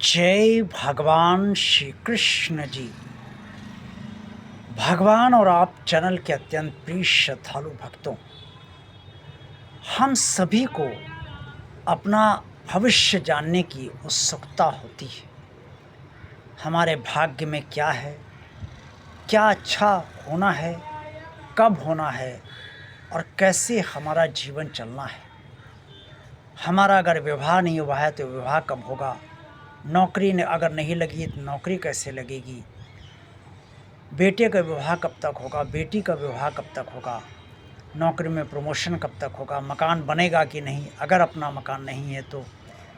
जय भगवान श्री कृष्ण जी। भगवान और आप चैनल के अत्यंत प्रिय श्रद्धालु भक्तों, हम सभी को अपना भविष्य जानने की उत्सुकता होती है। हमारे भाग्य में क्या है, क्या अच्छा होना है, कब होना है और कैसे हमारा जीवन चलना है। हमारा अगर विवाह नहीं हुआ है तो विवाह कब होगा, नौकरी अगर नहीं लगी तो नौकरी कैसे लगेगी, बेटे का विवाह कब तक होगा, बेटी का विवाह कब तक होगा, नौकरी में प्रमोशन कब तक होगा, मकान बनेगा कि नहीं, अगर अपना मकान नहीं है तो,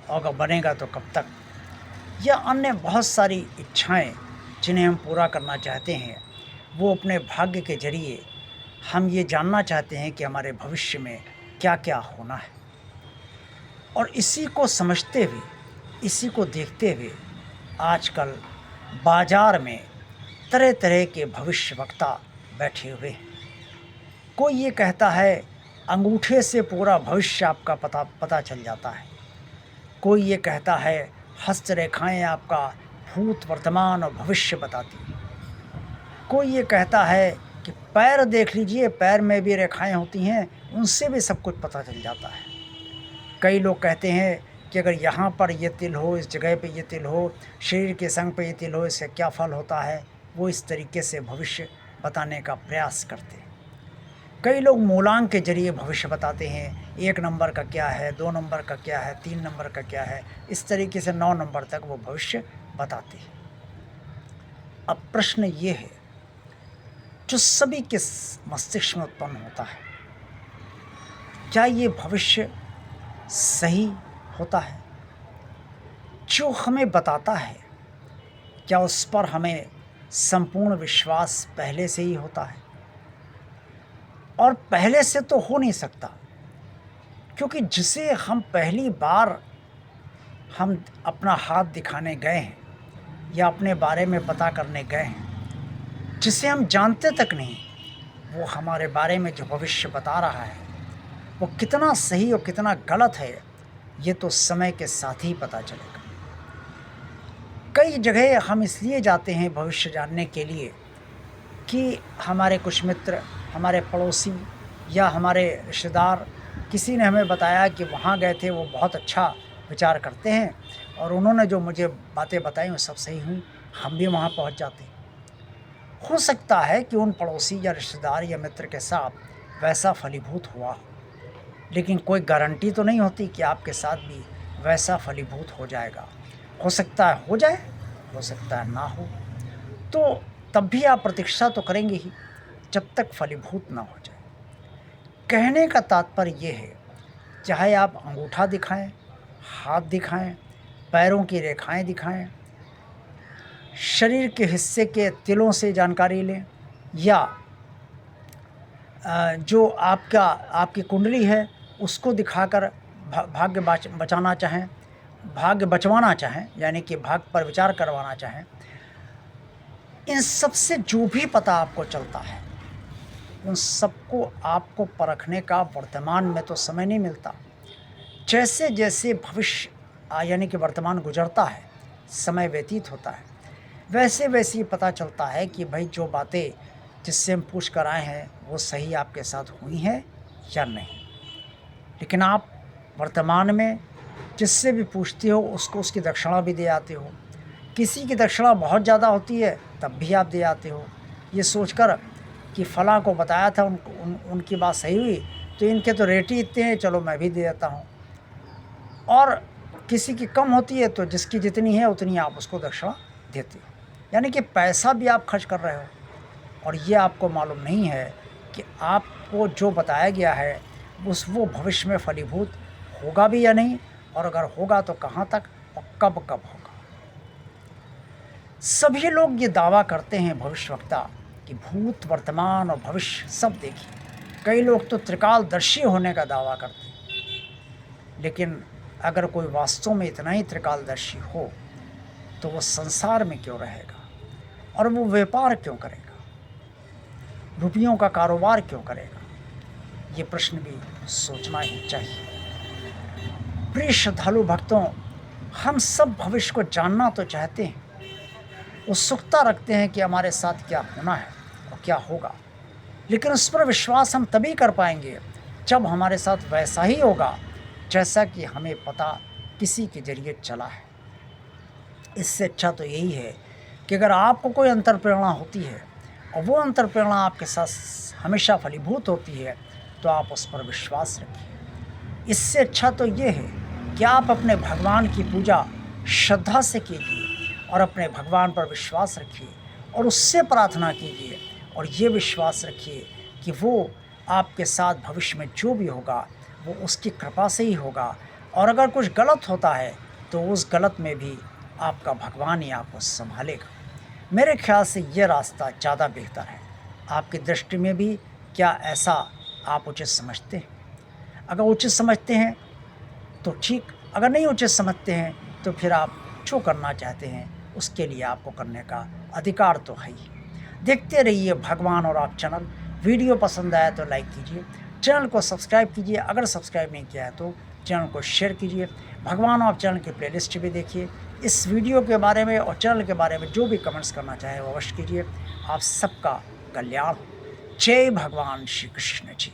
और अगर बनेगा तो कब तक, या अन्य बहुत सारी इच्छाएं जिन्हें हम पूरा करना चाहते हैं। वो अपने भाग्य के जरिए हम ये जानना चाहते हैं कि हमारे भविष्य में क्या क्या होना है। और इसी को समझते हुए, इसी को देखते हुए आजकल बाज़ार में तरह तरह के भविष्यवक्ता बैठे हुए हैं। कोई ये कहता है अंगूठे से पूरा भविष्य आपका पता चल जाता है। कोई ये कहता है हस्तरेखाएं आपका भूत वर्तमान और भविष्य बताती हैं। कोई ये कहता है कि पैर देख लीजिए, पैर में भी रेखाएं होती हैं, उनसे भी सब कुछ पता चल जाता है। कई लोग कहते हैं कि अगर यहाँ पर ये तिल हो, इस जगह पे ये तिल हो, शरीर के संग पे ये तिल हो, इससे क्या फल होता है। वो इस तरीके से भविष्य बताने का प्रयास करते हैं। कई लोग मूलांक के जरिए भविष्य बताते हैं, 1 नंबर का क्या है, 2 नंबर का क्या है, 3 नंबर का क्या है, इस तरीके से 9 नंबर तक वो भविष्य बताते हैं। अब प्रश्न ये है जो सभी के मस्तिष्क में उत्पन्न होता है, क्या ये भविष्य सही होता है? जो हमें बताता है क्या उस पर हमें संपूर्ण विश्वास पहले से ही होता है? और पहले से तो हो नहीं सकता, क्योंकि जिसे हम पहली बार हम अपना हाथ दिखाने गए हैं या अपने बारे में पता करने गए हैं, जिसे हम जानते तक नहीं, वो हमारे बारे में जो भविष्य बता रहा है वो कितना सही और कितना गलत है, ये तो समय के साथ ही पता चलेगा। कई जगह हम इसलिए जाते हैं भविष्य जानने के लिए कि हमारे कुछ मित्र, हमारे पड़ोसी या हमारे रिश्तेदार, किसी ने हमें बताया कि वहाँ गए थे, वो बहुत अच्छा विचार करते हैं और उन्होंने जो मुझे बातें बताई वो सब सही हुई, हम भी वहाँ पहुँच जाते हैं। हो सकता है कि उन पड़ोसी या रिश्तेदार या मित्र के साथ वैसा फलीभूत हुआ, लेकिन कोई गारंटी तो नहीं होती कि आपके साथ भी वैसा फलीभूत हो जाएगा। हो सकता है हो जाए, हो सकता है ना हो, तो तब भी आप प्रतीक्षा तो करेंगे ही जब तक फलीभूत ना हो जाए। कहने का तात्पर्य ये है, चाहे आप अंगूठा दिखाएं, हाथ दिखाएं, पैरों की रेखाएं दिखाएं, शरीर के हिस्से के तिलों से जानकारी लें, या जो आपकी कुंडली है उसको दिखाकर भाग्य बचाना चाहें, भाग्य बचवाना चाहें, यानी कि भाग्य पर विचार करवाना चाहें, इन सब से जो भी पता आपको चलता है उन सबको आपको परखने का वर्तमान में तो समय नहीं मिलता। जैसे जैसे भविष्य यानी कि वर्तमान गुजरता है, समय व्यतीत होता है, वैसे वैसे ही पता चलता है कि भाई जो बातें जिससे हम पूछ कर आए हैं वो सही आपके साथ हुई हैं या नहीं। लेकिन आप वर्तमान में जिससे भी पूछते हो उसको उसकी दक्षिणा भी दे आते हो। किसी की दक्षिणा बहुत ज़्यादा होती है तब भी आप दे आते हो, ये सोचकर कि फ़लाँ को बताया था उनकी बात सही हुई तो इनके तो रेट ही इतने हैं, चलो मैं भी दे देता हूँ। और किसी की कम होती है तो जिसकी जितनी है उतनी आप उसको दक्षिणा देते हो, यानी कि पैसा भी आप खर्च कर रहे हो। और ये आपको मालूम नहीं है कि आपको जो बताया गया है वो भविष्य में फलीभूत होगा भी या नहीं, और अगर होगा तो कहाँ तक और कब कब होगा। सभी लोग ये दावा करते हैं भविष्यवक्ता कि भूत वर्तमान और भविष्य सब देखिए। कई लोग तो त्रिकालदर्शी होने का दावा करते हैं, लेकिन अगर कोई वास्तव में इतना ही त्रिकालदर्शी हो तो वो संसार में क्यों रहेगा और वो व्यापार क्यों करेगा, रुपयों का कारोबार क्यों करेगा? ये प्रश्न भी सोचना ही चाहिए। प्रिय श्रद्धालु भक्तों, हम सब भविष्य को जानना तो चाहते हैं, उत्सुकता रखते हैं कि हमारे साथ क्या होना है और क्या होगा, लेकिन उस पर विश्वास हम तभी कर पाएंगे जब हमारे साथ वैसा ही होगा जैसा कि हमें पता किसी के ज़रिए चला है। इससे अच्छा तो यही है कि अगर आपको कोई अंतर्प्रेरणा होती है और वो अंतर्प्रेरणा आपके साथ हमेशा फलीभूत होती है तो आप उस पर विश्वास रखिए। इससे अच्छा तो ये है कि आप अपने भगवान की पूजा श्रद्धा से कीजिए और अपने भगवान पर विश्वास रखिए और उससे प्रार्थना कीजिए और ये विश्वास रखिए कि वो आपके साथ भविष्य में जो भी होगा वो उसकी कृपा से ही होगा। और अगर कुछ गलत होता है तो उस गलत में भी आपका भगवान ही आपको संभालेगा। मेरे ख्याल से ये रास्ता ज़्यादा बेहतर है। आपकी दृष्टि में भी क्या ऐसा आप उचित समझते हैं? अगर उचित समझते हैं तो ठीक, अगर नहीं उचित समझते हैं तो फिर आप जो करना चाहते हैं उसके लिए आपको करने का अधिकार तो है ही। देखते रहिए भगवान और आप चैनल। वीडियो पसंद आया तो लाइक कीजिए, चैनल को सब्सक्राइब कीजिए, अगर सब्सक्राइब नहीं किया है तो चैनल को शेयर कीजिए। भगवान और चैनल की प्लेलिस्ट भी देखिए। इस वीडियो के बारे में और चैनल के बारे में जो भी कमेंट्स करना चाहे वो अवश्य कीजिए। आप सबका कल्याण हो। जय भगवान श्री कृष्ण जी।